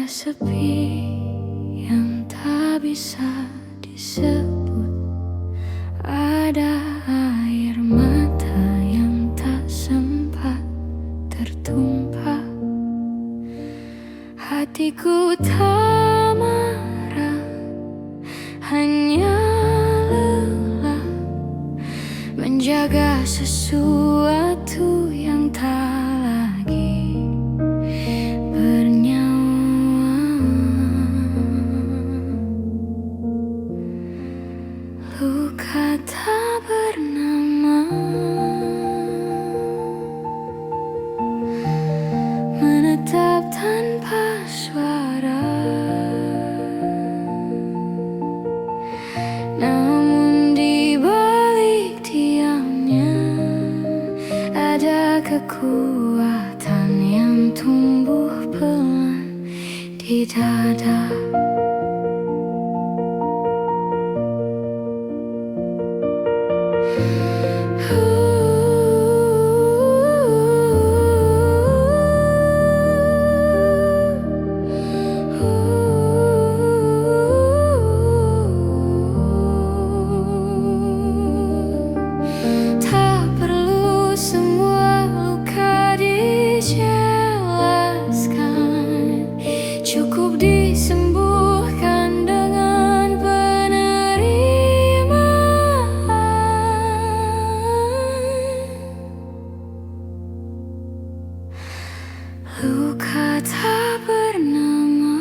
sepi yang tak bisa disebut. Ada air mata yang tak sempat tertumpah. Hatiku tak marah, hanya lelah menjaga sesuatu yang tak lagi bernyawa. Luka tak bernama menetap tanpa suara. Namun di balik diamnya ada kekuatan yang tumbuh pelan di dada. Tak perlu semua luka dijelaskan, cukup disembuhkan dengan penerimaan. Luka tak bernama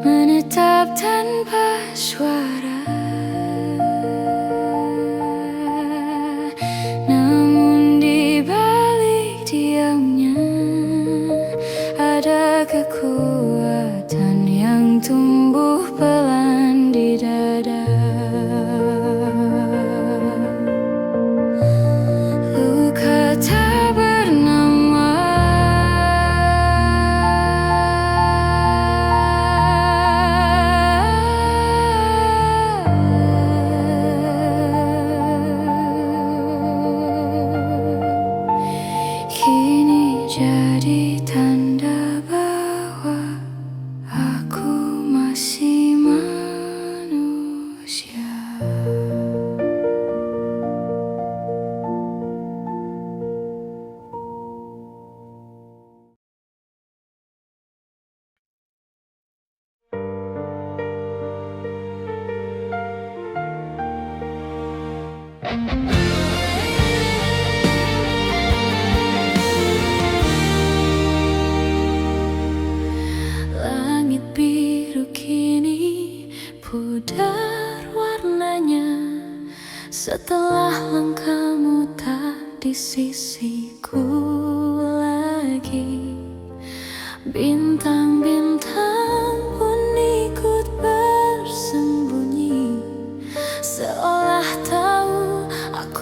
menetap tanpa suara. Namun di balik diamnya ada kekuatan yang tumbuh pelan di dada. Luka tak bernama kini jadi tanda bahwa aku masih manusia. Langit biru kini pudar warnanya setelah langkahmu tak di sisiku lagi. Bintang-bintang pun ikut bersembunyi, seolah tahu aku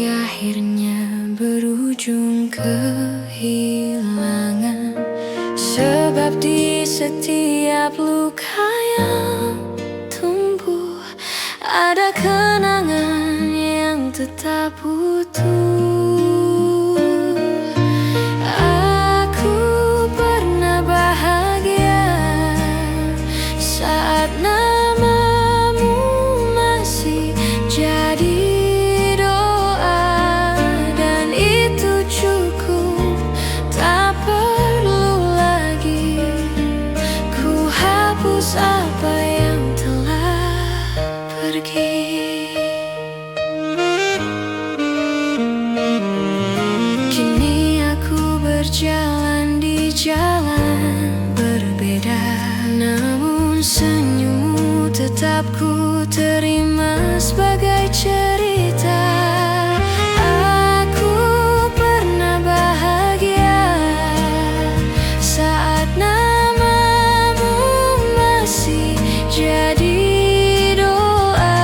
Tapi akhirnya berujung kehilangan. Sebab di setiap luka yang tumbuh ada kenangan yang tetap utuh. Aku pernah bahagia saat namamu masih jadi doa, dan itu cukup, tak perlu lagi ku hapus apa yang telah pergi. Kini aku berjalan di jalan berbeda, namun senyummu tetap ku terima sebagai cerita. Aku pernah bahagia saat namamu masih jadi doa,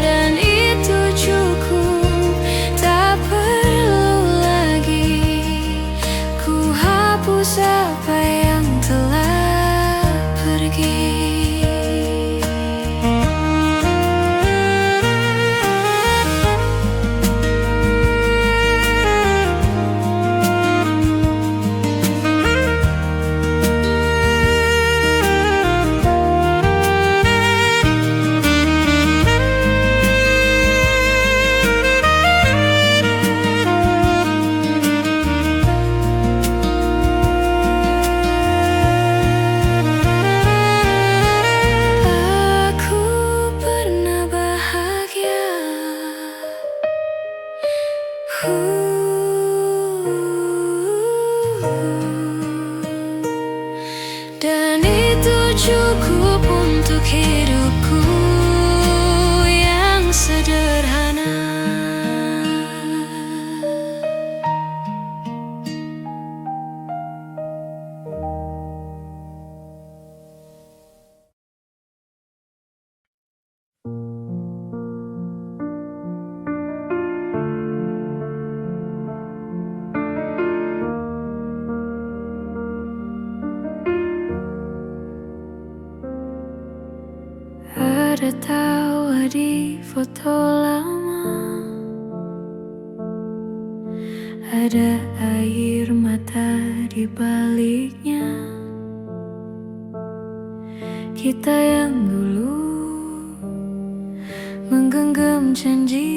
dan itu cukup, tak perlu lagi ku hapus apa yang telah pergi. Dan itu cukup untuk hidupku yang sederhana. Ada tawa di foto lama, ada air mata di baliknya. Kita yang dulu menggenggam janji,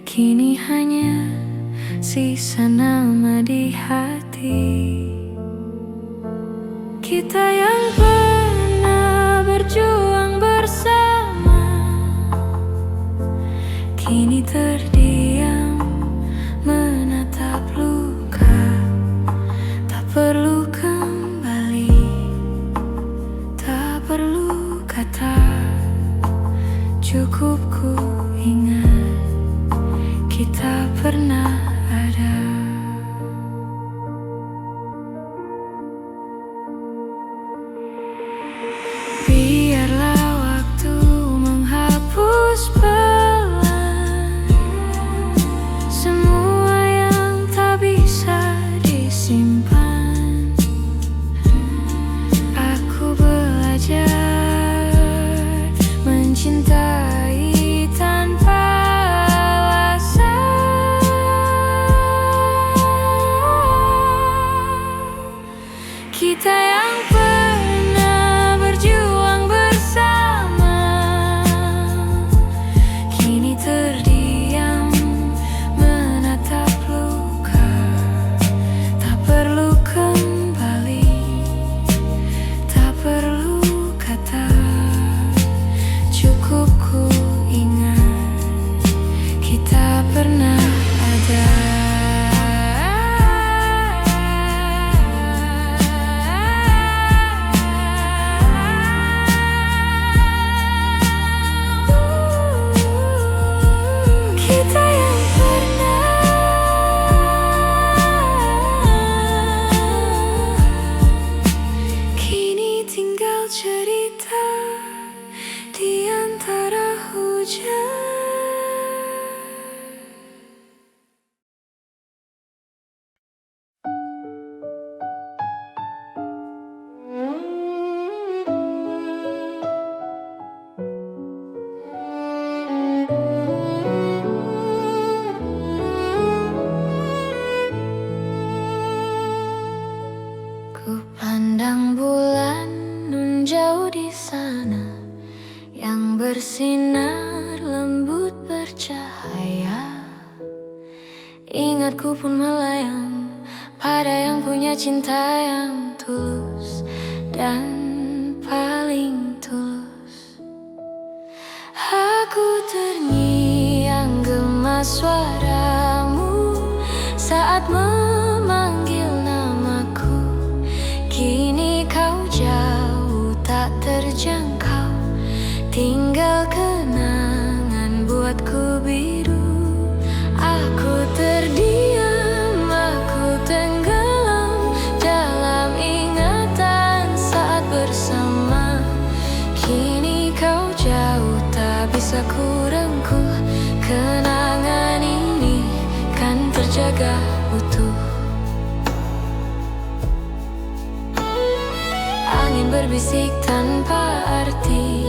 kini hanya sisa nama di hati. Kita yang pernah berjuang bersama, kini terdiam menatap luka. Tak perlu kembali, tak perlu kata, cukup ku ingat kita pernah ada. Biarlah waktu menghapus pelan semua yang tak bisa disimpan. Aku belajar mencintai tanpa alasan. Kita yang pernah berjuang bersama, kini terdiam menatap luka. Tak perlu kembali, tak perlu kata, cukup ku ingat kita pernah ada. Kita yang pernah, kini tinggal cerita di antara hujan. cahaya. Ingatku pun melayang pada yang punya cinta yang tulus dan paling tulus. Aku terngiang gemas suaramu saat memanggil namaku. Kini kau jauh tak terjangkau, tinggal kenangan buatku biru. Aku terdiam, aku tenggelam dalam ingatan saat bersama. Kini kau jauh tak bisa ku rengkuh, kenangan ini kan terjaga utuh. Angin berbisik tanpa arti,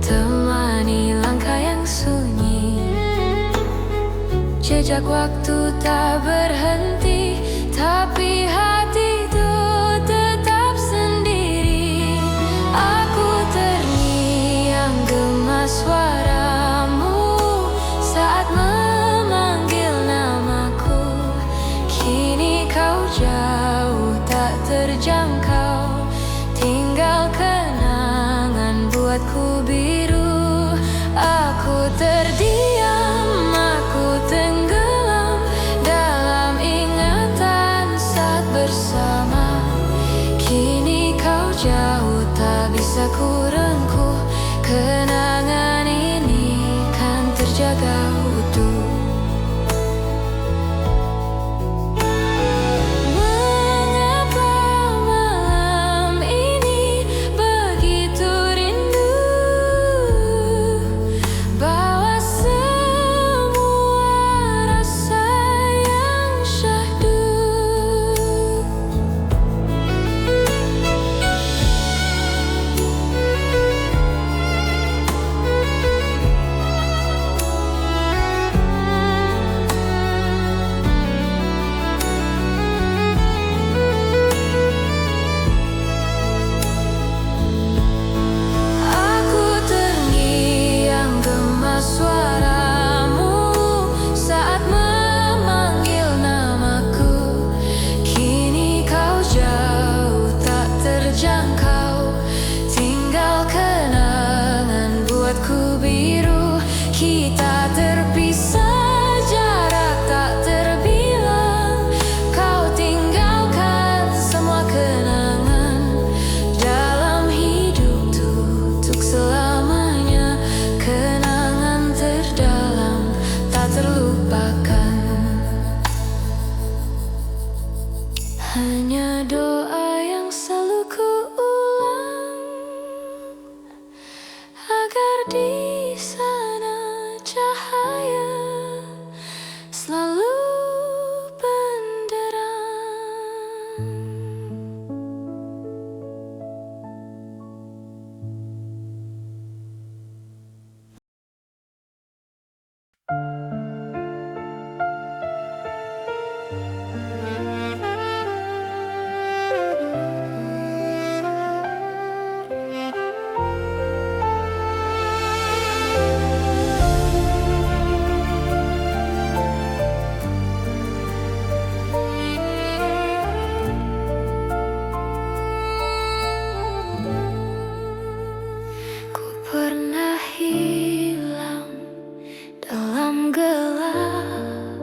temani langkah yang sunyi. Jejak waktu tak berhenti, tapi hati itu tetap sendiri. Aku terngiang gemas suaramu saat memanggil namaku. Kini kau jauh tak terjangkau, tinggal kenangan buatku biru. Aku terdiam, aku tenggelam dalam ingatan saat bersama. Kini kau jauh tak bisa ku rengkuh, kenangan ini kan terjaga utuh. Mengapa malam ini begitu rindu, bawa semua rasa yang syahdu. Aku terngiang gemas suaramu saat memanggil namaku. Kini kau jauh tak terjangkau, tinggal kenangan buatku biru. Kita terpisah, jarak tak terbilang. Kau tinggalkan semua kenangan dalam hidup untuk selamanya. Kenangan terdalam tak terlupakan. Hanya doa yang selalu ku ulang, agar di sana cahaya selalu benderang. Ku pernah hilang dalam gelap,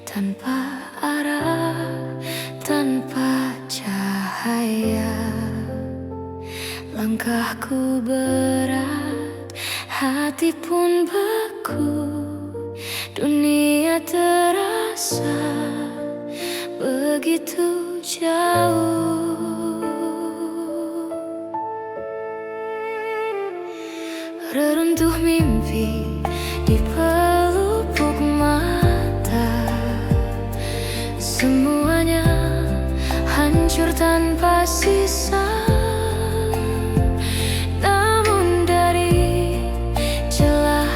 tanpa arah, tanpa cahaya. Langkahku berat, hati pun beku. Dunia terasa begitu jauh. Reruntuh mimpi di pelupuk mata, semuanya hancur tanpa sisa. Namun dari celah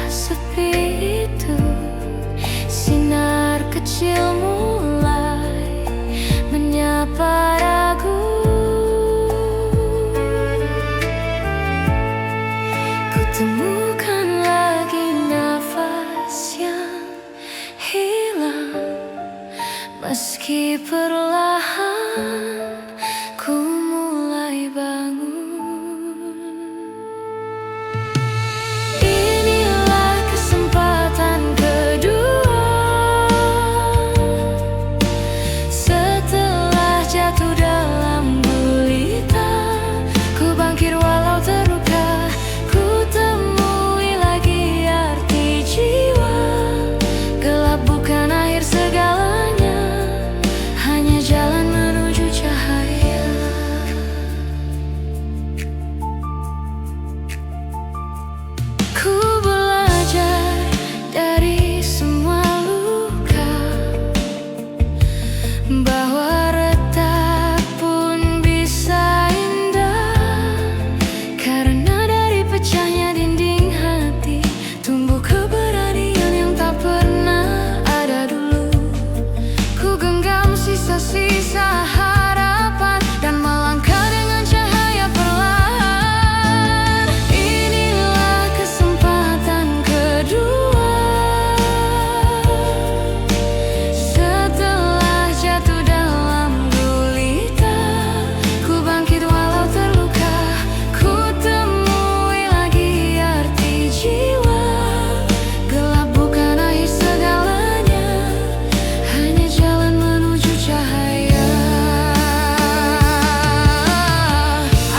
Meski perlahan ku mulai bangun, inilah kesempatan kedua. Setelah jatuh dalam gulita, ku bangkit walau terluka. Ku temui lagi arti jiwa. Gelap bukan akhir segalanya, hanya jalan menuju cahaya. Ku belajar dari semua luka, bahwa retak pun bisa indah. Karena dari pecahnya dinding hati, tumbuh keberanian yang tak pernah ada dulu. Ku genggam sisa-sisa harapan dan melangkah dengan cahaya perlahan. Inilah kesempatan kedua. Setelah jatuh dalam gulita, ku bangkit walau terluka. Ku temui lagi arti jiwa. Gelap bukan akhir segalanya, hanya jalan menuju cahaya.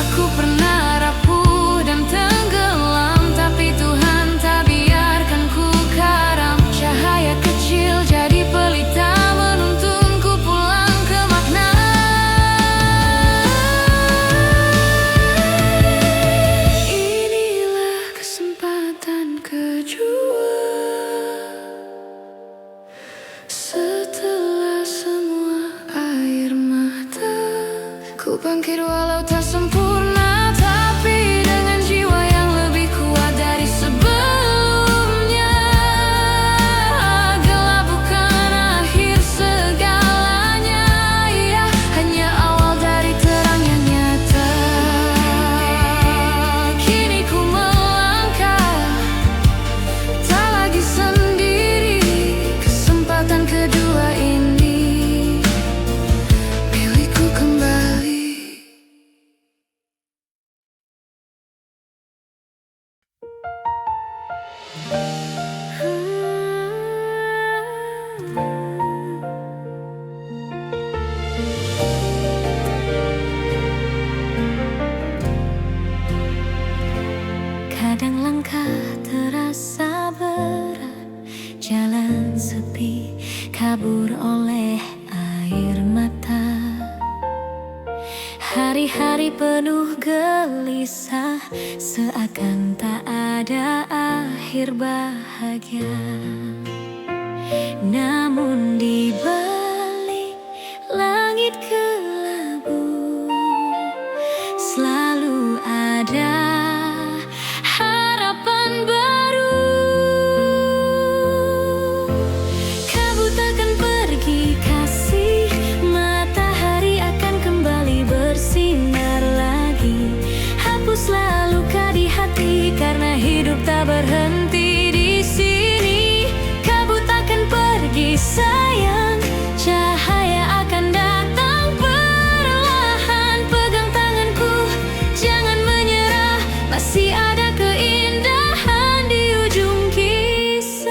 Aku pernah rapuh dan tenggelam, tapi Tuhan tak biarkan ku karam. Cahaya kecil jadi pelita, menuntunku pulang ke makna. Inilah kesempatan kedua. Setelah semua air mata, ku bangkit walau tak sempurna, tapi dengan jiwa yang lebih kuat dari sebelumnya. Gelap bukan akhir segalanya, ia hanya awal dari terang yang nyata. Kini ku melangkah, tak lagi sendiri. Kesempatan kedua ini milikku kembali. Kadang langkah terasa berat, jalan sepi, kabur oleh air mata. Hari-hari penuh gelisah, seakan tak ada akhir bahagia. Namun di balik langit kelabu, selalu ada harapan baru. Kabut akan pergi kasih, matahari akan kembali bersinar lagi. Hapuslah luka di hati, karena hidup tak berhenti di sini. Kabut akan pergi sayang, cahaya akan datang perlahan. Pegang tanganku, jangan menyerah, masih ada keindahan di ujung kisah.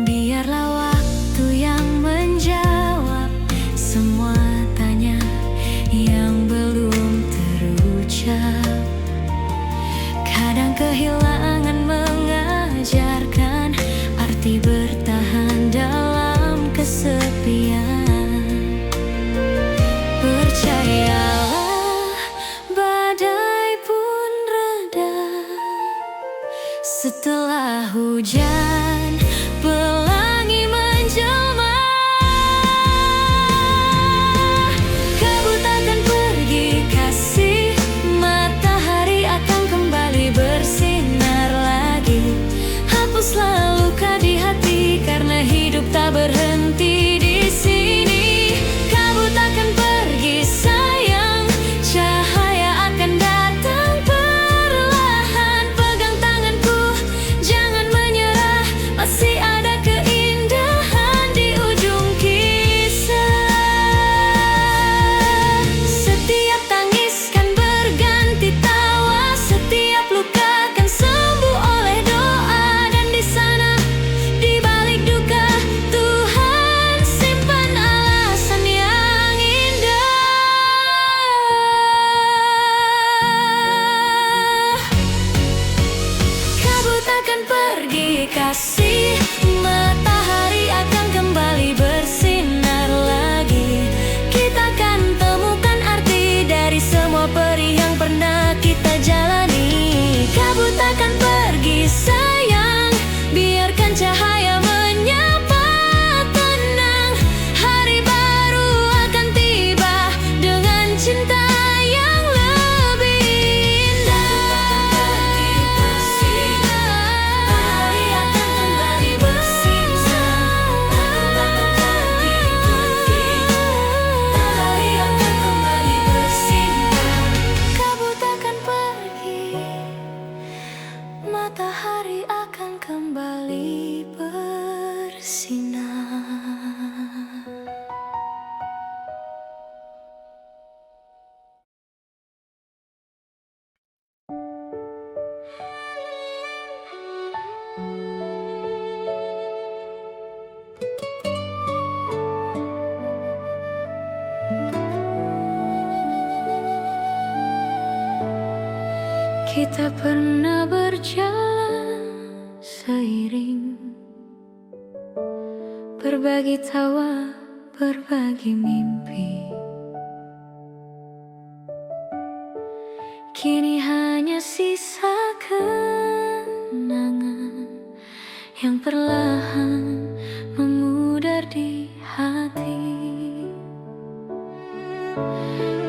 Biarlah waktu yang menjawab semua tanya yang belum terucap. Kadang kehilangan mengajarkan arti bertahan dalam kesepian. Percayalah, badai pun reda setelah hujan, pelangi menjelma. Kabut akan pergi kasih, matahari akan kembali bersinar lagi. Hapuslah luka di hati, karena hidup tak berhenti di sini. Kabut akan pergi sayang, cahaya akan datang perlahan. Pegang tanganku, jangan menyerah, kasih, matahari akan kembali bersinar lagi. Kita akan temukan arti dari semua perih yang pernah kita jalani. Kabut akan pergi sayang, biarkan cahaya menyapa tenang. Hari baru akan tiba dengan cinta yang lebih indah. Matahari akan kembali bersinar. Matahari akan kembali bersinar. Kabut akan pergi, matahari akan kembali bersinar. Kita pernah berjalan seiring, berbagi tawa, berbagi mimpi. Kini hanya sisa kenangan yang perlahan memudar di hati.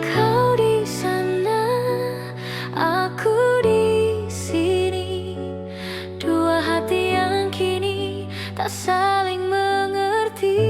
Kau di sana, aku di sini, dua hati yang kini tak saling mengerti.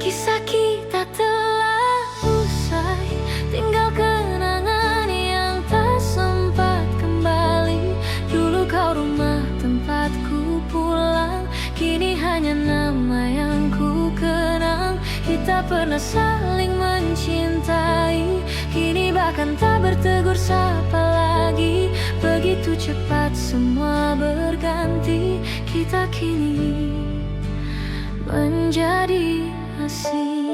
Kisah kita telah usai, tinggal kenangan yang tak sempat kembali. Dulu kau rumah tempatku pulang, kini hanya nama yang ku kenang. Kita pernah saling mencintai, kini bahkan tak bertegur sapa lagi. Begitu cepat semua berganti, kita kini menjadi asing.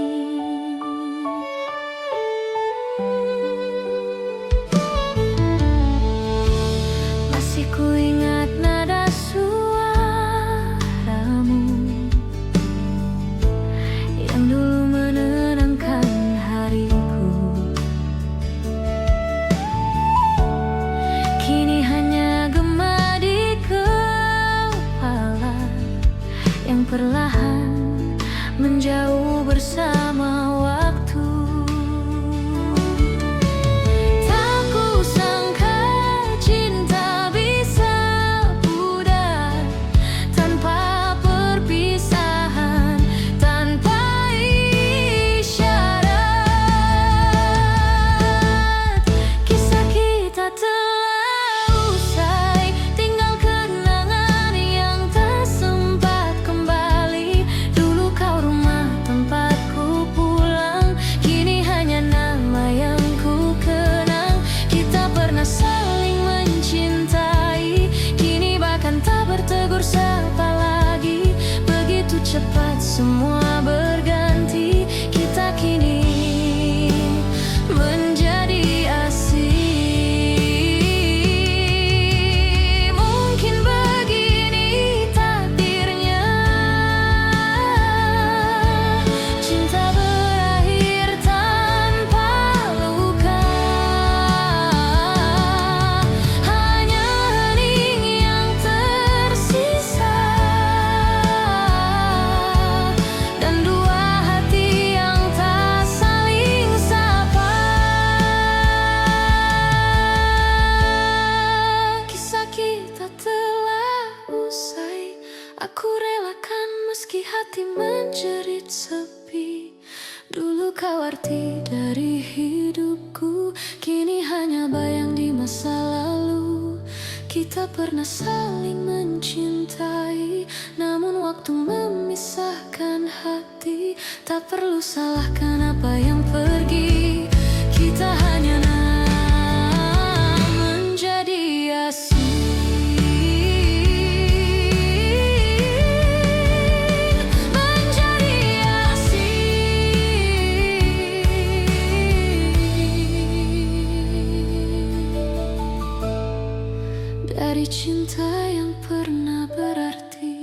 Masih ku ingat nada suaramu yang dulu menenangkan hariku. Kini hanya gema di kepala yang perlahan menjauh bersama waktu. Tak kusangka cinta bisa pudar tanpa perpisahan, tanpa isyarat. Kisah kita telah usai, tinggal kenangan yang tak sempat kembali. Dulu kau rumah tempatku pulang, kini hanya nama yang ku kenang. Kita pernah saling mencintai, kini bahkan tak bertegur sapa lagi. Begitu cepat semua berganti, kita kini menjadi asing. Mungkin begini takdirnya, cinta berakhir tanpa luka. Hanya hening yang tersisa, dan dua hati yang tak saling sapa. Kisah kita telah usai, aku relakan meski hati menjerit sepi. Dulu kau arti dari hidupku, kini hanya bayang di masa lalu. Kita pernah saling mencintai, namun waktu memisahkan hati. Tak perlu salahkan apa yang pergi, kita hanya menjadi asing. Menjadi asing. dari cinta yang pernah berarti.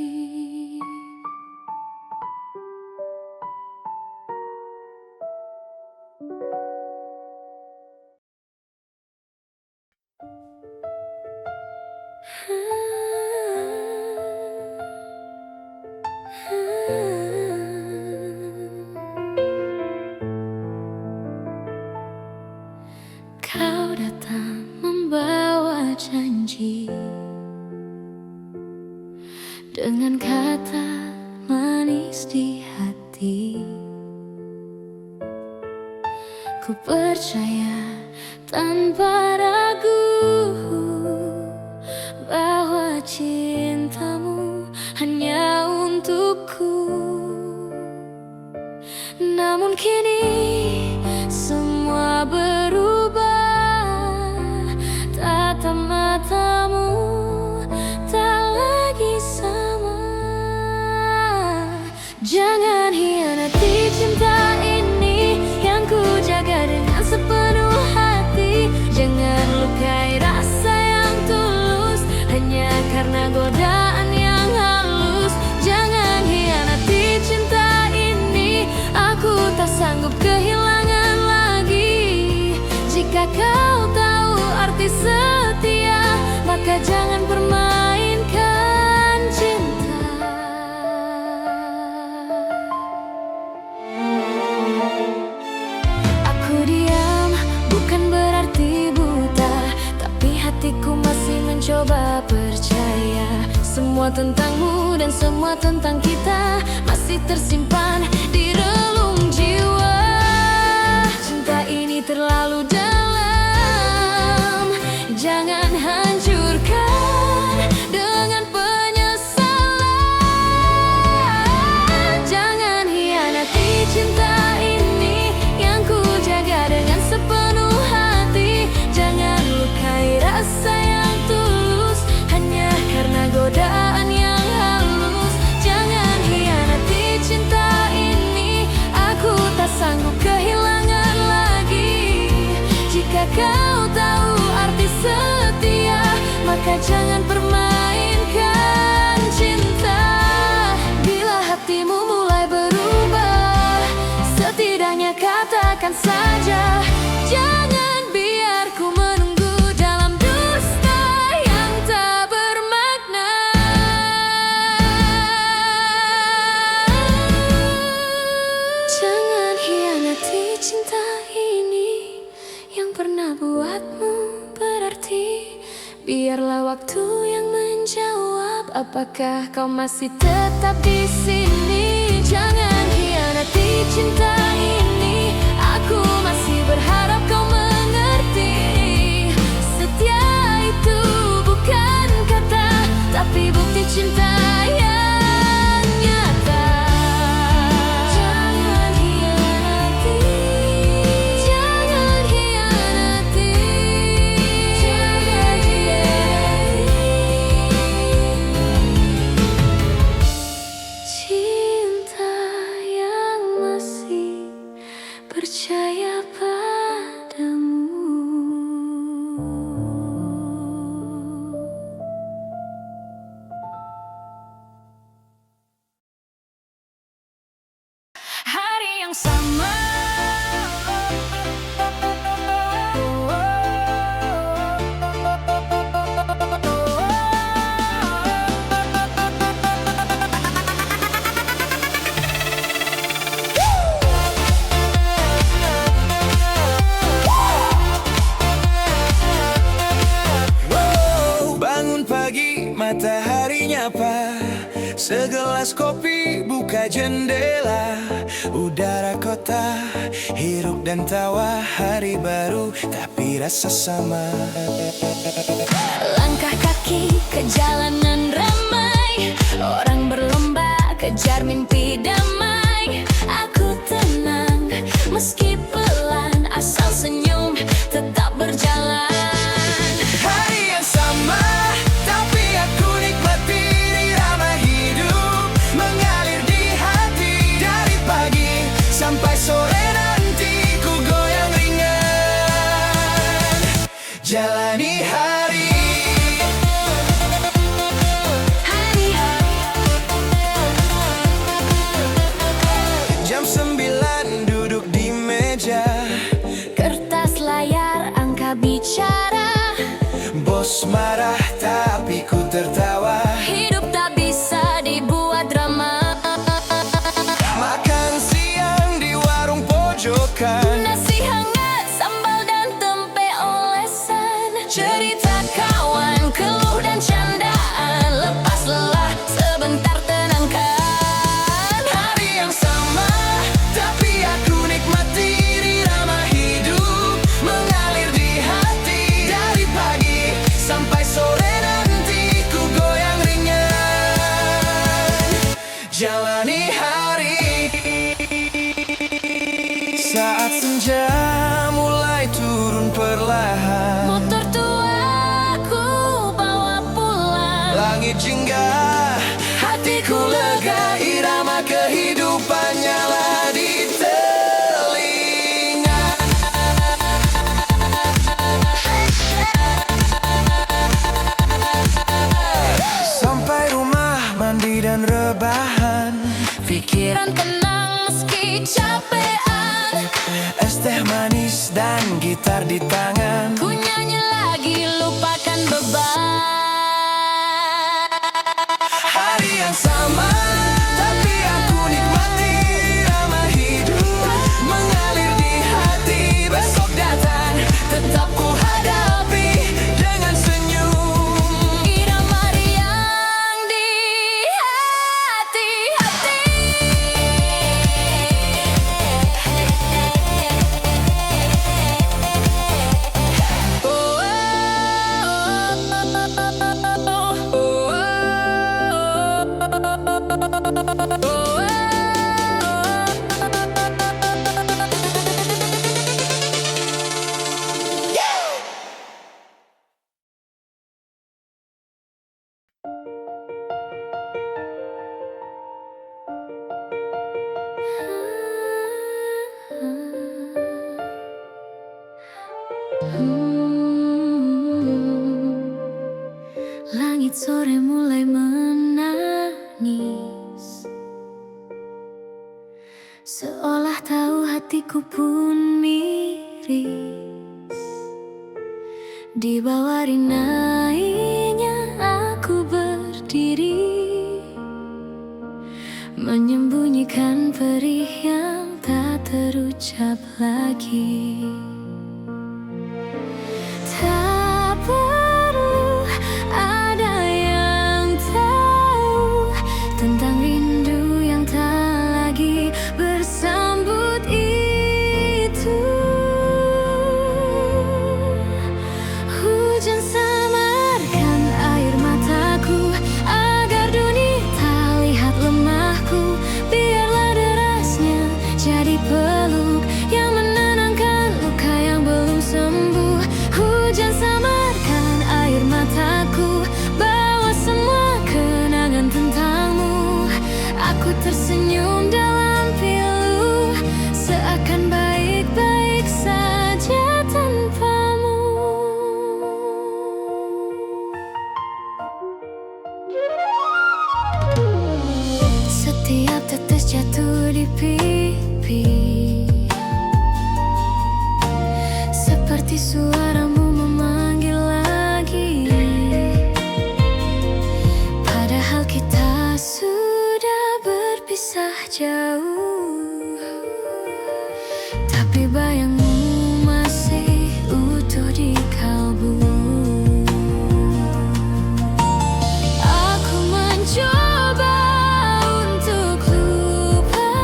Kau datang membawa janji dengan kata manis di hati. Ku percaya tanpa ragu bahwa cintamu hanya untukku. Namun kini semua berubah, tatap matamu tak lagi sama. Jangan hianati cinta ini yang ku jaga dengan sepenuh hati. Jangan lukai rasa yang tulus hanya karena godaan yang halus. Jangan hianati cinta ini, aku tak sanggup kehilangan lagi. Jika kau tahu arti setia, maka jangan permainkan cinta. Aku diam bukan berarti buta, tapi hatiku masih mencoba percaya. Semua tentangmu dan semua tentang kita masih tersimpan di relung jiwa. Cinta ini terlalu dalam, jangan hancurkan dengan penyesalan. Jangan hianati cinta ini yang ku jaga dengan sepenuh hati. Jangan lukai rasa yang tulus hanya karena godaan yang halus. Jangan hianati cinta ini, aku tak sanggup kehilangan lagi. Jika kau tahu arti setia, maka jangan permainkan cinta. Bila hatimu mulai berubah, setidaknya katakan saja. Jangan biar ku menunggu dalam dusta yang tak bermakna. Jangan hianati cinta ini yang pernah buatmu berarti. Biarlah waktu yang menjawab apakah kau masih tetap di sini. Jangan hianati cinta ini, aku masih berharap kau mengerti. Setia itu bukan kata, tapi bukti cinta yang nyata. Jangan hianati, jangan hianati, jangan hianati cinta yang masih percaya padamu. Hari yang sama, bangun pagi, matahari nyapa, segelas kopi, buka jendela. Udara kota, hiruk dan tawa. Hari baru, tapi rasa sama. langkah kaki ke jalanan ramai, orang berlomba kejar mimpi damai. Aku tenang meski pelan, asal senyum tetap berjalan. Hari yang sama, tapi aku nikmati irama hidup mengalir di hati. Dari pagi sampai sore nanti ku goyang ringan, jalani hari. bicara. Bos marah tapi ku tertawa. Hidup tak bisa dibuat drama. Makan siang di warung pojokan. Nasi hangat, sambal dan tempe olesan. Cerita kawan, keluh dan candaan. Lepas lelah, sebentar tenangkan. Hari yang sama, tapi aku nikmati irama hidup mengalir di hati. Dari pagi sampai sore nanti ku goyang ringan. Jalani hari. Saat senja mulai turun perlahan. Motor tua ku bawa pulang. Langit jingga, hatiku lega, irama kehidupan nyala di telinga. Sampai rumah mandi dan rebahan. Pikiran tenang meski capean. Es teh manis dan gitar di tangan. Ku nyanyi lagi, lupakan beban. Hari yang sama, tapi aku nikmati irama hidup mengalir di hati. Besok datang, tetap ku hadapi dengan senyum. Irama riang di hati-hati. Oh, Langit sore mulai menangis, seolah tahu hatiku pun miris. Di bawah rinainya aku berdiri, menyembunyikan perih yang tak terucap lagi. Tak perlu ada yang tahu tentang rindu yang tak lagi bersambut itu. Hujan samarkan air mataku agar dunia tak lihat lemahku. Biarlah derasnya jadi peluk yang menenangkan luka yang belum sembuh. Hujan samarkan air mataku, bawa semua kenangan tentangmu. Aku tersenyum dalam pilu, seakan baik-baik saja tanpamu. Setiap tetes jatuh di pipi, seperti suaramu memanggil lagi. Padahal kita sudah berpisah jauh, tapi bayangmu masih utuh di kalbu. Aku mencoba untuk lupa,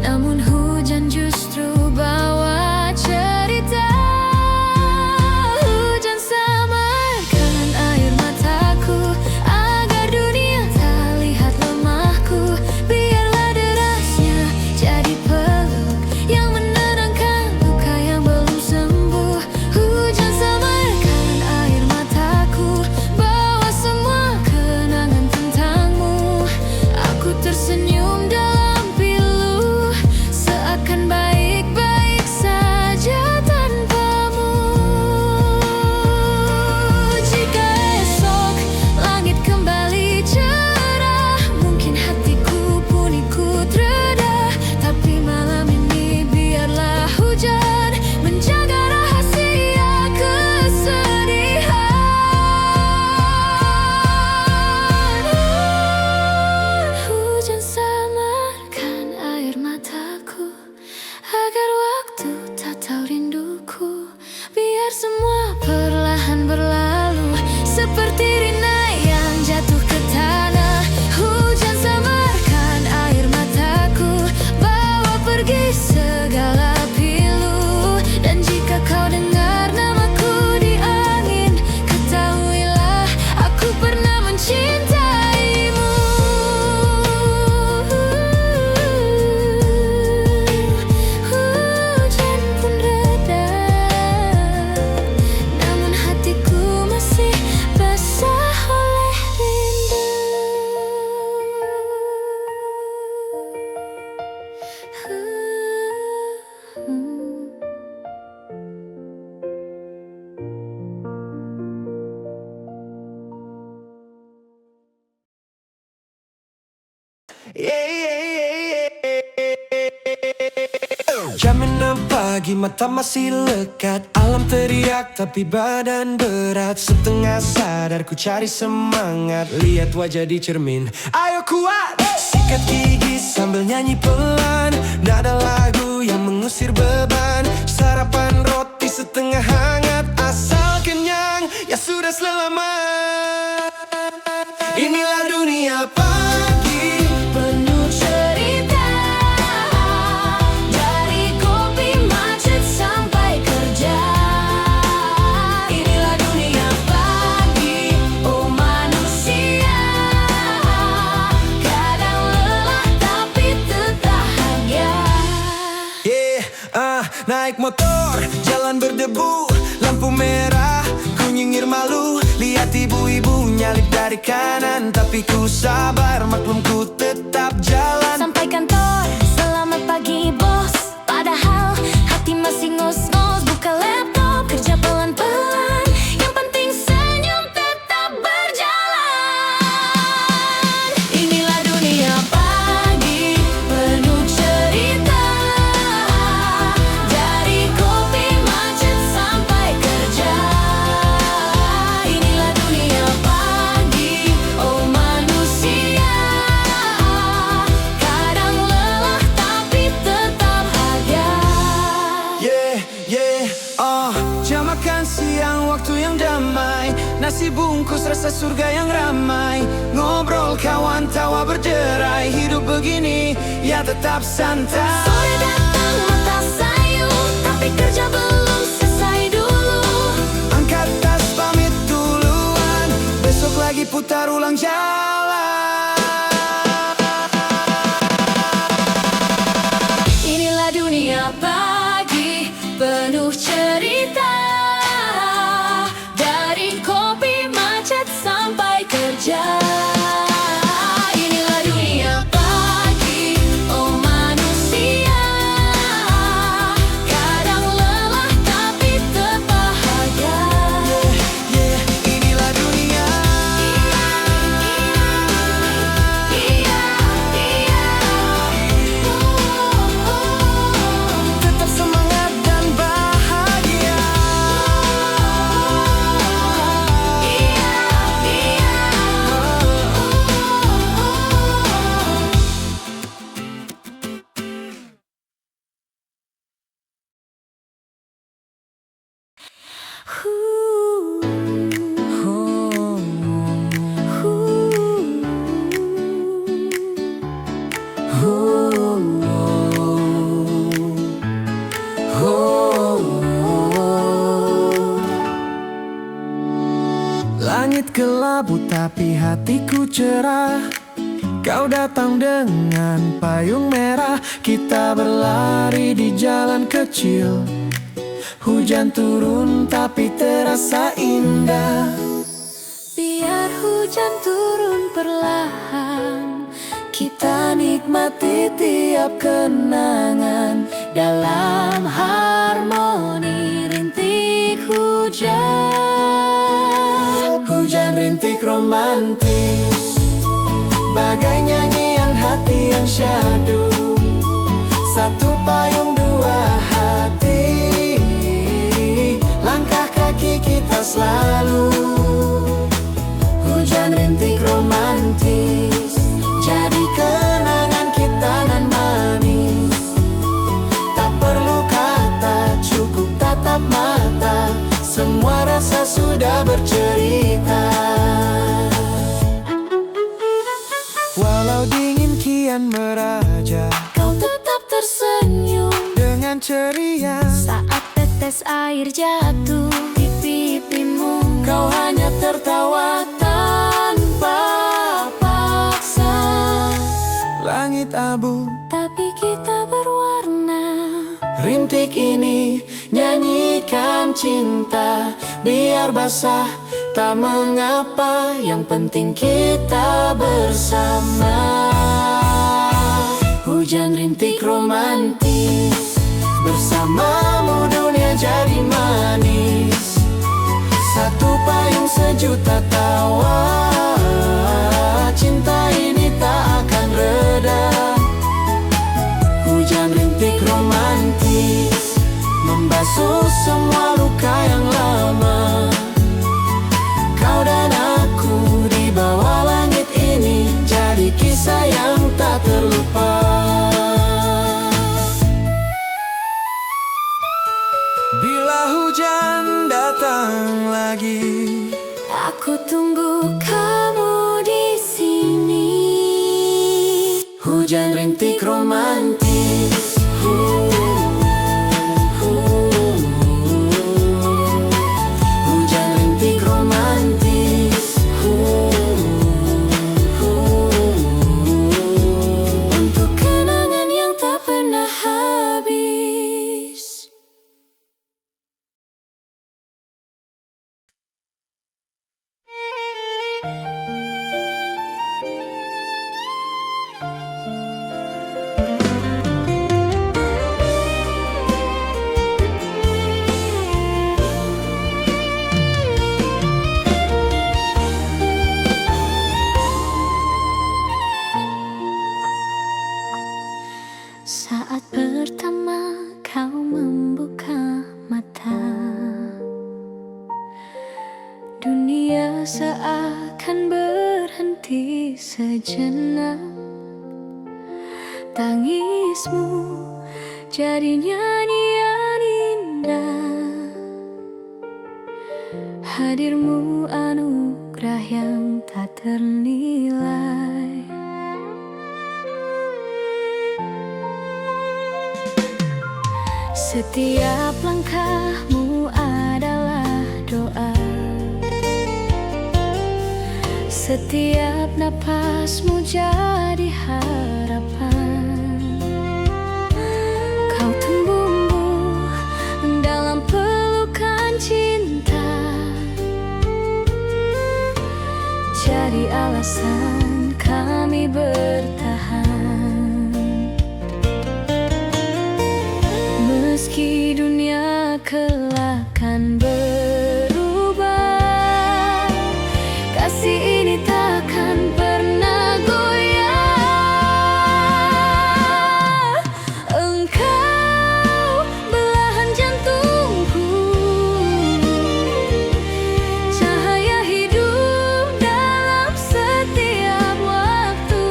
namun hujan justru bawa cerita pagi mata masih lekat. Alam teriak tapi badan berat. Setengah sadar ku cari semangat. Lihat wajah di cermin, ayo kuat. Sikat gigi sambil nyanyi pelan. Nada lagu yang mengusir beban. Sarapan roti setengah hangat. Asal kenyang, ya sudah selamat. Inilah dunia pagi Penuh cerita, dari kopi macet sampai kerja. Inilah dunia pagi, oh manusia. Kadang lelah tapi tetap bahagia. Naik motor, jalan berdebu. Lampu merah, ku nyengir malu. Lihat ibu-ibu nyalip dari kanan. Tapi ku sabar, maklum ku tetap jalan. Sampai kantor, selamat pagi bos. Padahal hati masih ngos-ngos. Buka laptop, kerja pelan-pelan. Yang penting senyum tetap berjalan. Inilah dunia pagi, penuh cerita. Dari kopi macet sampai kerja. Inilah dunia pagi, oh manusia. Kadang lelah tapi tetap bahagia. Jam makan siang, waktu yang damai. Nasi bungkus, rasa surga yang ramai. Ngobrol kawan, tawa berderai. Hidup begini, ya tetap santai. Sore datang mata sayu, tapi kerja belum selesai dulu. Angkat tas pamit duluan. Besok lagi putar ulang jalan. Inilah dunia pagi, penuh cerita. Dari kopi macet sampai kerja. Inilah dunia pagi, oh manusia. Kadang lelah tapi tetap bahagia. Inilah dunia. Tetap semangat dan bahagia. Langit kelabu tapi hatiku cerah. Kau datang dengan payung merah. Kita berlari di jalan kecil. Hujan turun tapi terasa indah. Biar hujan turun perlahan, kita nikmati tiap kenangan. Dalam harmoni rintik hujan. Hujan rintik romantis, bagai nyanyian hati yang syahdu. Satu payung dua hati, langkah kaki kita selalu. Hujan rintik romantis, jadi kenangan kita nan manis. Tak perlu kata, cukup tatap mata. Semua rasa sudah bercerita. Walau dingin kian meraja, Kau tetap tersenyum dengan ceria. saat tetes air jatuh di pipimu. Kau hanya tertawa tanpa paksa. Langit abu, Tapi kita berwarna. rintik ini nyanyikan cinta. Biar basah tak mengapa, yang penting kita bersama. Hujan rintik romantis, bersamamu dunia jadi manis. Satu payung sejuta tawa. Cinta ini tak akan reda. Hujan rintik romantis, membasuh semua luka yang lama. Kau dan aku di bawah langit ini jadi kisah yang tak terlupa. Bila hujan datang lagi, aku tunggu kamu di sini. hujan rintik romantis. Hujan rintik romantis. Untuk kenangan yang tak pernah habis. Saat pertama kau membuka mata, dunia seakan berhenti sejenak. Tangismu jadi nyanyian indah, hadirmu anugerah yang tak ternilai. Setiap langkahmu adalah doa, setiap napasmu jadi harapan. Kau tumbuh dalam pelukan cinta, jadi alasan kami bertahan. Meski dunia kelak kan berubah, kasih ini takkan pernah goyah. Engkau belahan jantungku, cahaya hidup dalam setiap waktu.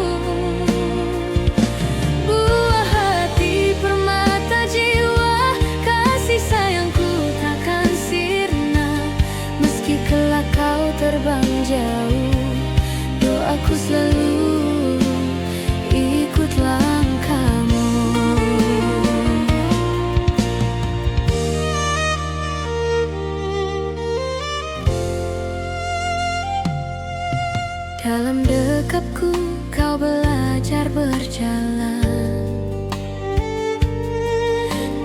Buah hati, permata jiwa, kasih sayangku takkan sirna. Meski kelak kau terbang jauh, doaku selalu ikut langkahmu. Dalam dekapku kau belajar berjalan,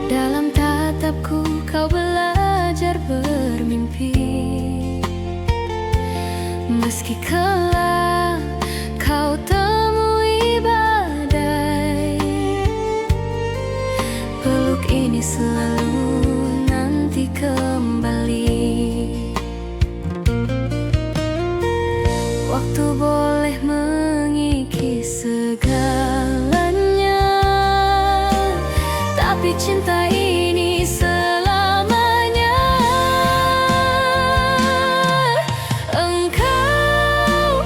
dalam tatapku kau belajar bermimpi. Meski kelak kau temui badai, peluk ini selalu nanti kembali. Waktu boleh mengikis segalanya, tapi cinta ini selamanya. Engkau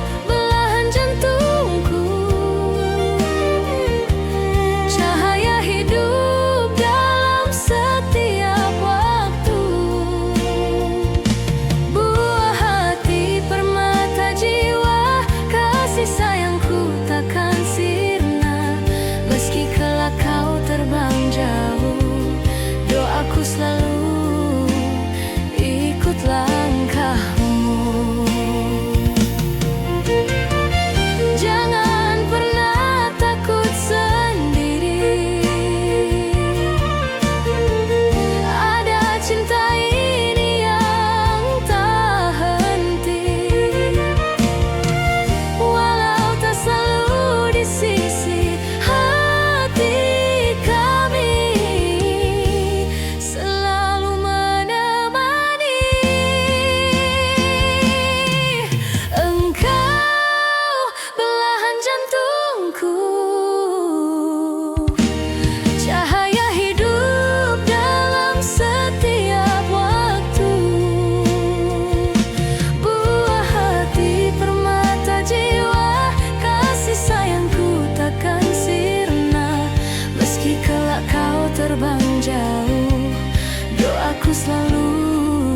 selalu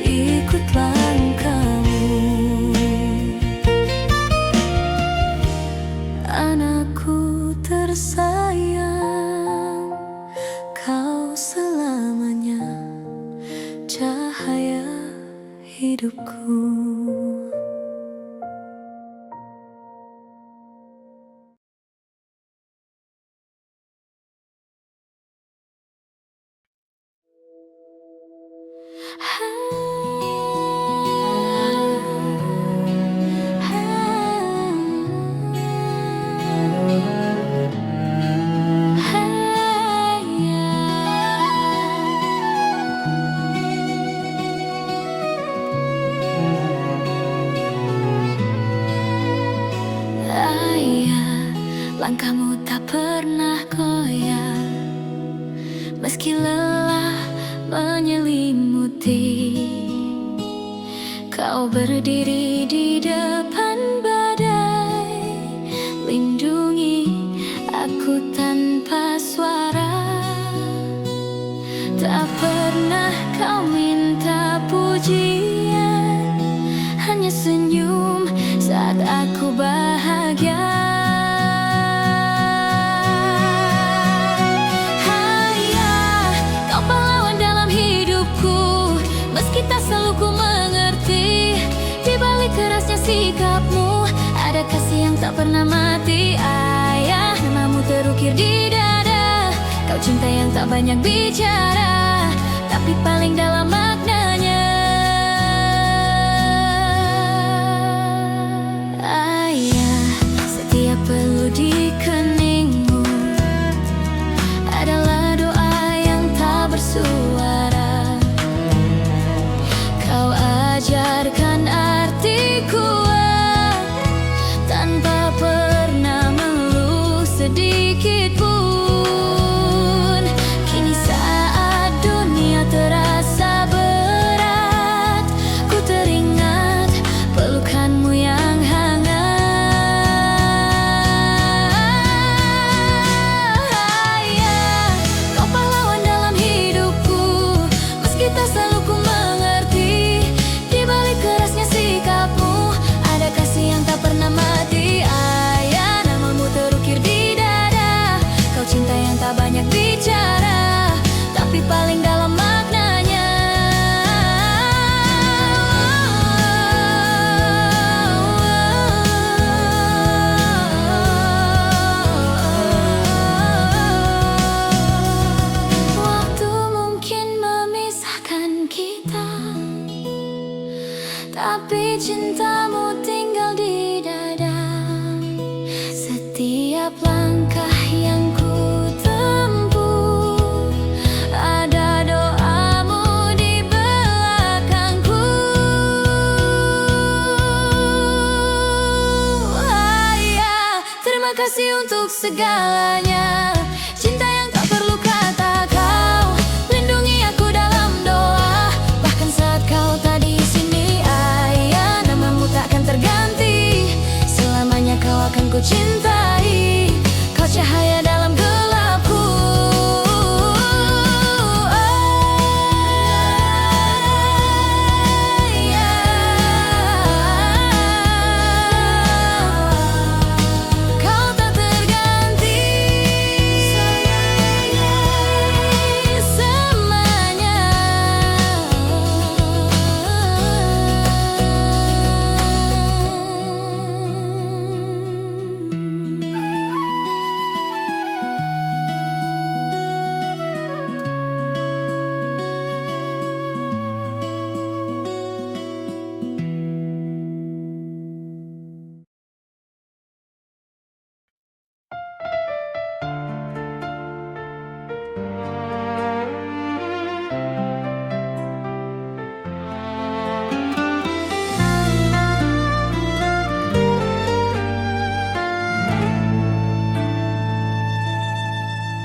ikut langkahmu. Anakku tersayang, kau selamanya cahaya hidupku. Ayah, langkahmu tak pernah goyah, meski lelah menyelimuti. Kau berdiri di depan badai, lindungi aku tanpa suara. Tak pernah kau minta pujian, hanya senyum saat aku bahagia. Ayah, kau pahlawan dalam hidupku, meski tak selalu ku mengerti. Di balik kerasnya sikapmu, ada kasih yang tak pernah mati. Ayah, namamu terukir di dada. Kau cinta yang tak banyak bicara, tapi paling dalam maknanya. Ayah, setiap peluh di keningmu adalah doa yang tak bersuara. Kau ajarkan arti kuat tanpa pernah mengeluh sedikit pun. Kini saat dunia terasa berat, ku teringat pelukanmu yang hangat. Ayah, kau pahlawan dalam hidupku, meski tak selalu ku mengerti. Di balik kerasnya sikapmu, ada kasih yang tak pernah mati. Ayah, namamu terukir di dada. Kau cinta yang tak banyak bicara, tapi paling dalam maknanya. Waktu mungkin memisahkan kita, tapi cintamu tinggal di dada. Setiap langkah yang ku tempuh, ada doamu di belakangku. Ayah, terima kasih untuk segalanya. Cinta yang tak perlu kata, kau lindungi aku dalam doa. Bahkan saat kau tak di sini, ayah, namamu takkan terganti. Selamanya kau akan ku cintai, kau cahaya dalam gelapku. Kau tak terganti selamanya.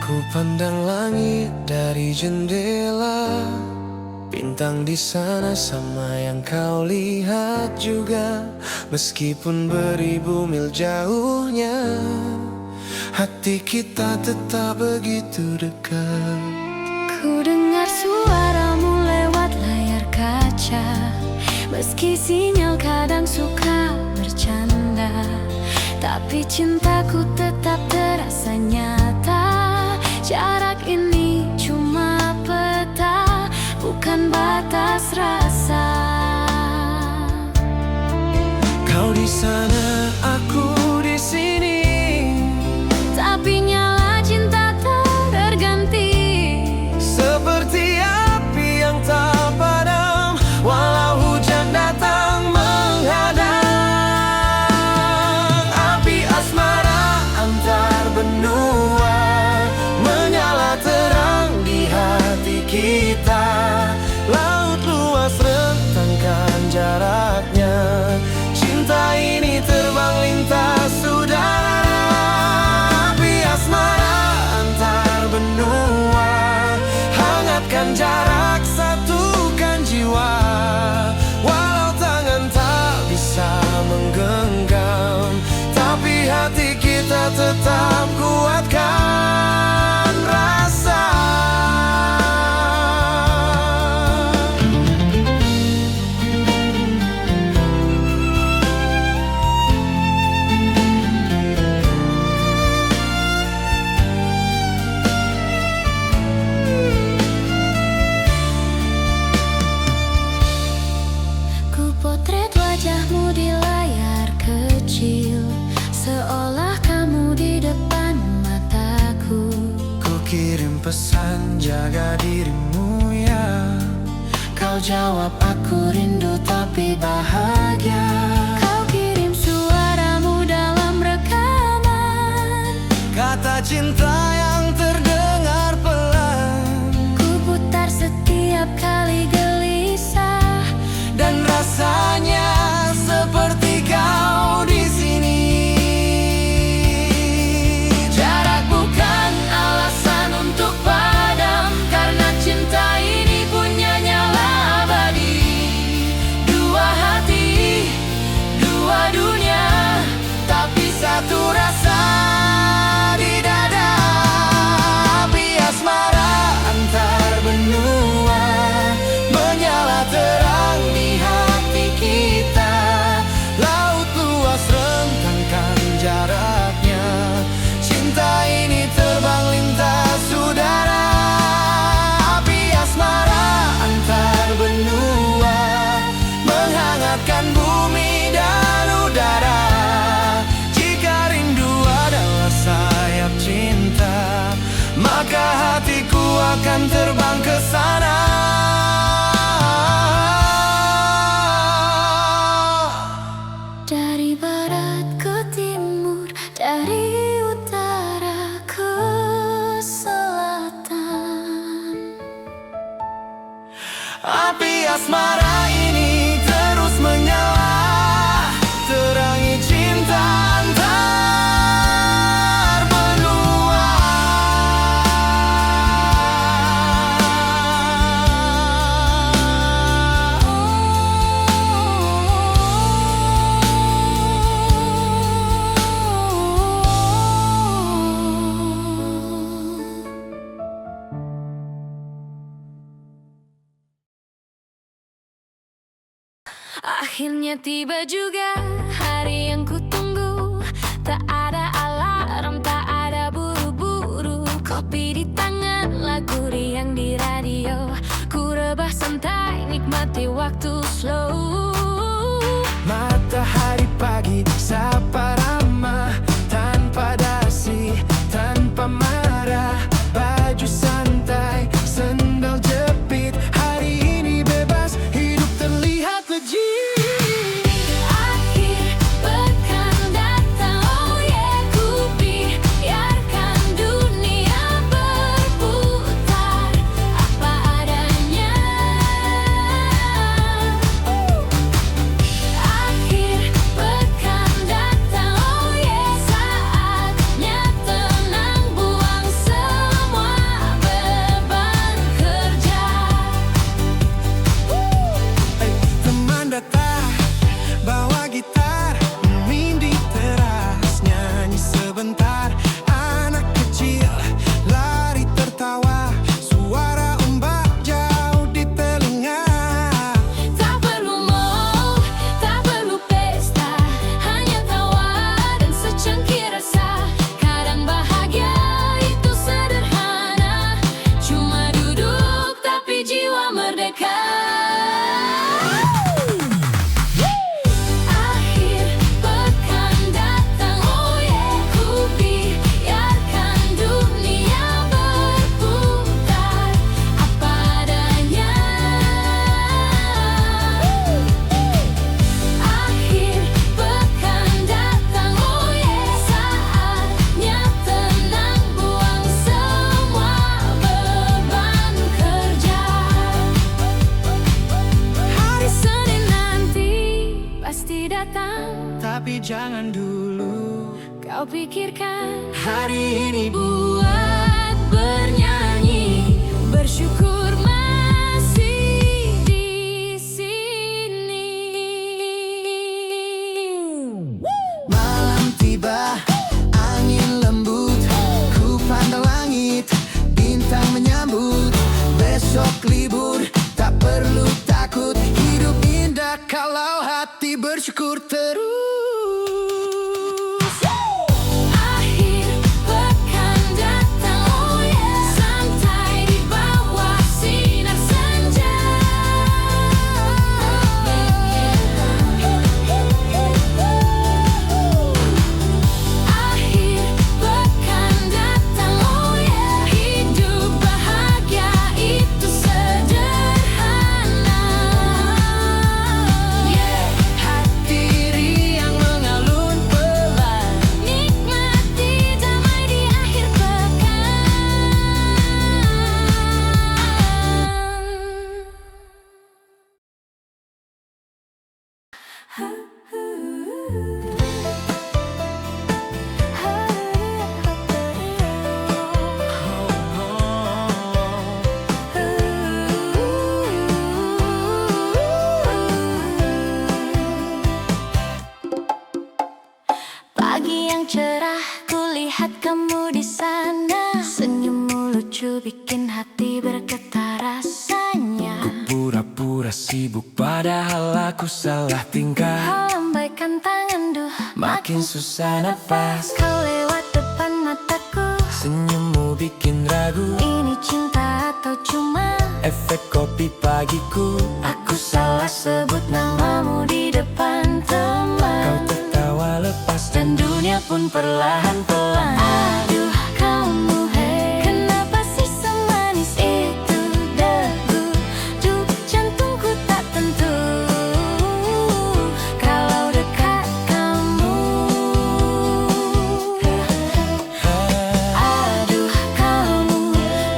Ku pandang langit dari jendela, bintang di sana sama yang kau lihat juga. Meskipun beribu mil jauhnya, hati kita tetap begitu dekat. Ku dengar suaramu Meski sinyal kadang suka bercanda, tapi cintaku tetap terasa nyata. Jarak ini cuma peta, bukan batas rasa. Kau di sana, aku di sini, tapi nyala cinta tak terganti. seperti api yang tak padam, walau hujan datang menghadang. Api asmara antar benua, menyala terang di hati kita. Laut luas rentangkan jaraknya, cinta ini terbang lintas udara. Api asmara antar benua, hangatkan jarak, satukan jiwa. Walau tangan tak bisa menggenggam, tapi hati kita tetap kuatkan rasa. Ku potret wajahmu di layar kecil, seolah kamu di depan mataku. Ku kirim pesan, jaga dirimu ya. Kau jawab, aku rindu tapi bahagia. Kau kirim suaramu dalam rekaman, Kata cinta yang terdengar pelan, ku putar setiap kali gelisah. dan rasanya seperti kau di sini. Jarak bukan alasan untuk padam, karena cinta ini punya nyala abadi. Dua hati, dua dunia, tapi satu rasa di dada. Api asmara antar benua, menyala terang di hati kita. Laut luas rentangkan jaraknya, cinta ini terbang lintas udara. Api asmara antar benua, menghangatkan bumi dan udara. Jika rindu adalah sayap cinta, maka hatiku akan terbang ke sana. Dari barat ke timur, dari utara ke selatan. Api asmara ini terus menyala, terangi cinta antar benua. Akhirnya tiba juga hari yang kutunggu. Tak ada alarm, tak ada buru-buru. Kopi di tangan, lagu riang di radio. Ku rebah santai, nikmati waktu slow. Matahari pagi, sapa ramah, tanpa dasi, tanpa marah. Baju santai, sendal jepit, hari ini bebas, hidup terlihat legit. Akhir pekan datang, oh yeah, ku biarkan dunia berputar apa adanya. Akhir pekan datang, oh yeah. Ku biarkan dunia berputar apa adanya. Akhir pekan datang, oh yeah. Saatnya tenang, buang semua beban kerja. Hari Senin nanti pasti datang, Tapi jangan dulu kau pikirkan hari ini buat bernyanyi, bersyukur masih di sini. Malam tiba, angin lembut, ku pandang langit, bintang menyambut. Besok libur, tak perlu takut, hidup indah kalau hati bersyukur terus. Akhir pekan datang, oh yeah. Santai di bawah sinar senja. Akhir pekan datang, oh yeah. Hidup bahagia itu sederhana. Hati riang mengalun pelan, Nikmati damai di akhir pekan. Pagi yang cerah, kulihat kamu di sana. Senyummu lucu, bikin hati bergetar rasanya. pura-pura sibuk padahal aku salah tingkah. Kau lambaikan tangan, duh, Makin susah nafas, kau lewat depan mataku. senyummu bikin ragu. Ini cinta atau cuma Efek kopi pagiku, aku salah sebut namamu di depan kau teman. tertawa lepas Dan dunia pun perlahan-pelan. Aduh kamu, hey, kenapa sih semanis itu? Degup jantungku tak tentu kalau dekat kamu. Aduh kamu,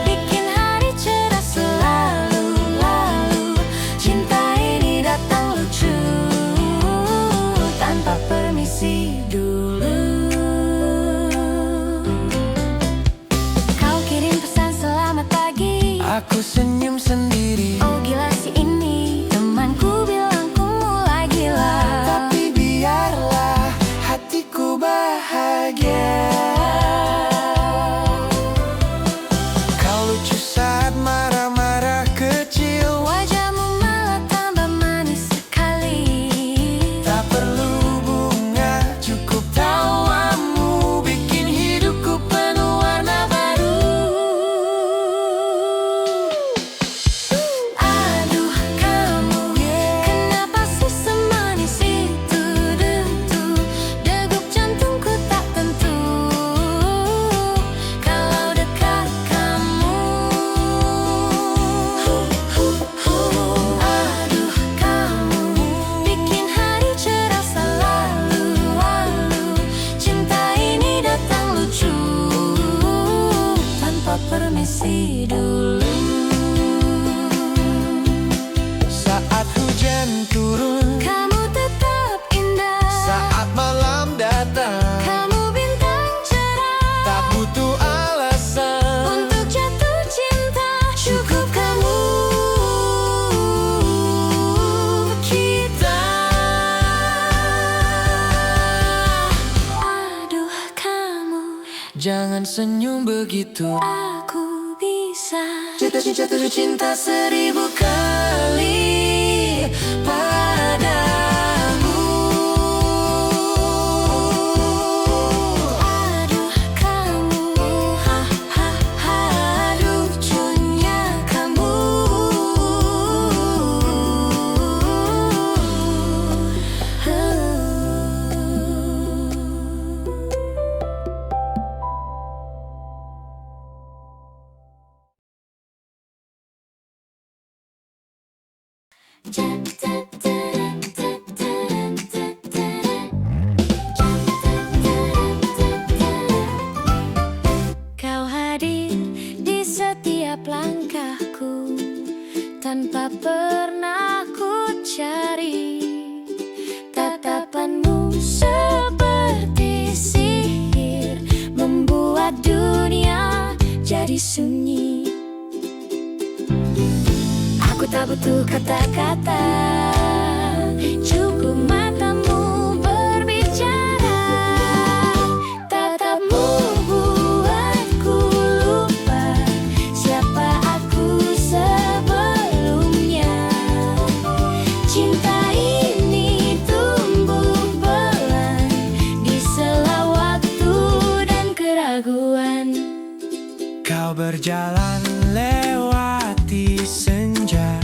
bikin hari cerah selalu. Lalu cinta ini datang lucu tanpa permisi dulu. Kau kirim pesan selamat pagi, aku senyum sendiri. oh gila si ini. Temanku bilang ku mulai gila, Tapi biarlah hatiku bahagia. Kau lucu saat marah-marah kecil, wajahmu malah tambah manis sekali. tak perlu bunga, cukup tawamu bikin hidupku penuh warna baru. Aduh kamu, kenapa sih semanis itu? Degup jantungku tak tentu kalau dekat kamu. Aduh kamu, bikin hari cerah selalu. Lalu cinta ini datang lucu tanpa permisi dulu. Saat hujan turun, Kamu tetap indah. saat malam datang, Kamu bintang cerah tak butuh alasan. untuk jatuh cinta. Cukup kamu, kita. Aduh kamu, Jangan senyum begitu. aku bisa Jatuh cinta 1000 kali padamu. Aduh kamu, ha ha ha, lucunya kamu. Kau hadir di setiap langkahku tanpa pernah ku cari. Tatapanmu seperti sihir, membuat dunia jadi sunyi. Aku tak butuh kata-kata, cukup matamu berbicara. Tatapmu buatku lupa siapa aku sebelumnya. Cinta ini tumbuh pelan di sela waktu dan keraguan. Kau berjalan lewati senja,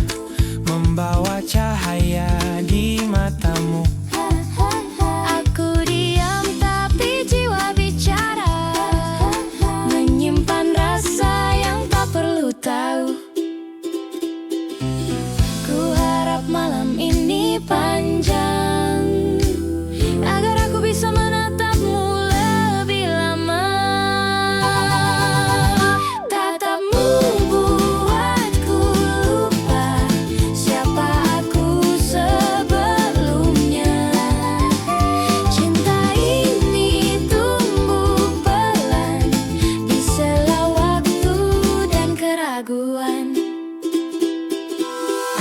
membawa cahaya di matamu. Aku diam tapi jiwa bicara, menyimpan rasa yang tak perlu tahu. Ku harap malam ini panjang, agar aku bisa menatapmu lebih lama. Tatapmu buatku lupa siapa aku sebelumnya. Cinta ini tumbuh pelan di sela waktu dan keraguan.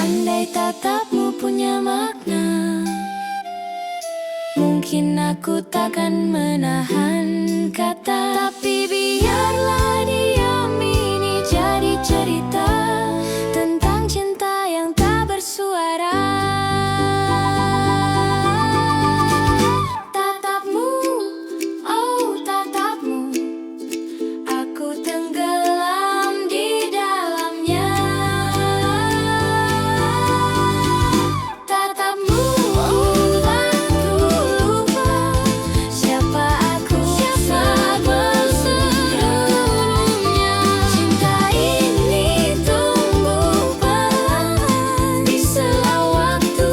Andai tatapmu punya makna, mungkin aku takkan menahan kata. Tapi biarlah diam ini jadi cerita tentang cinta yang tak bersuara. Tatapmu, oh tatapmu, aku tenggelam di dalamnya. Tatapmu buatku lupa siapa aku sebelumnya. Cinta ini tumbuh pelan di sela waktu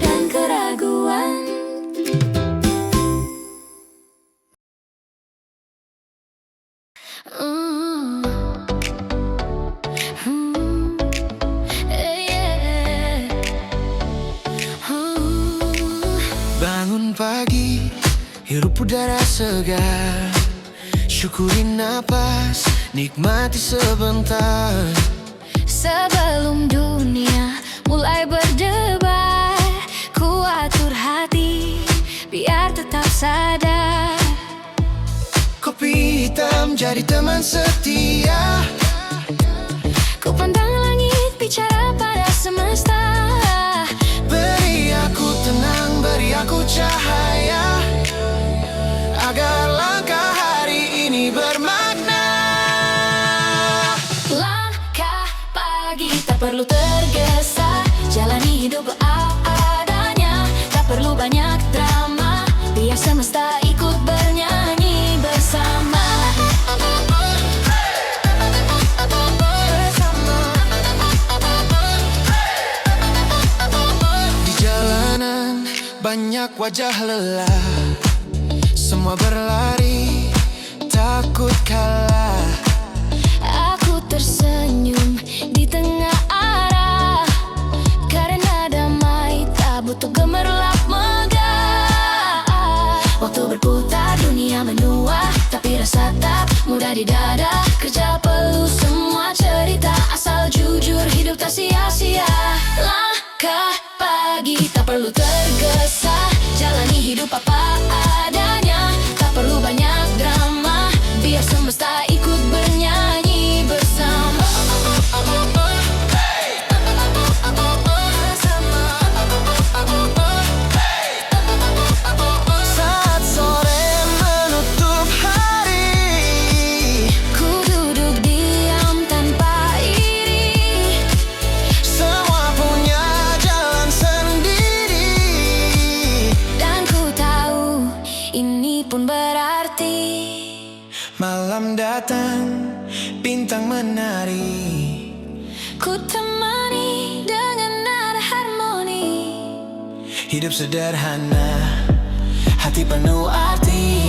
dan keraguan. Bangun pagi, hirup udara segar, syukuri napas, nikmati sebentar. Sebelum dunia mulai berdebar, ku atur hati biar tetap sadar. Kopi hitam jadi teman setia, Ku pandang langit bicara pada semesta. beri aku tenang, beri aku cahaya, agar langkah hari ini bermakna. Langkah pagi tak perlu tergesa, jalani hidup adanya, tak perlu banyak drama, biar semesta ikut bernyanyi bersama. Di jalanan banyak wajah lelah, semua berlari, takut kalah. Aku tersenyum di tengah arah, karena damai tak butuh gemerlap megah. Waktu berputar dunia menua, tapi rasa tak mudah di dada. Kerja perlu semua cerita, asal jujur hidup tak sia-sia. Langkah pagi tak perlu tergesa, jalani hidup apa adanya, tak perlu banyak drama, biar semesta ikut bernyanyi bersama. Saat sore menutup hari, Ku duduk diam tanpa iri, semua punya jalan sendiri. dan ku tahu ini pun berarti. Malam datang, bintang menari, Ku temani dengan nada harmoni. Hidup sederhana, hati penuh arti.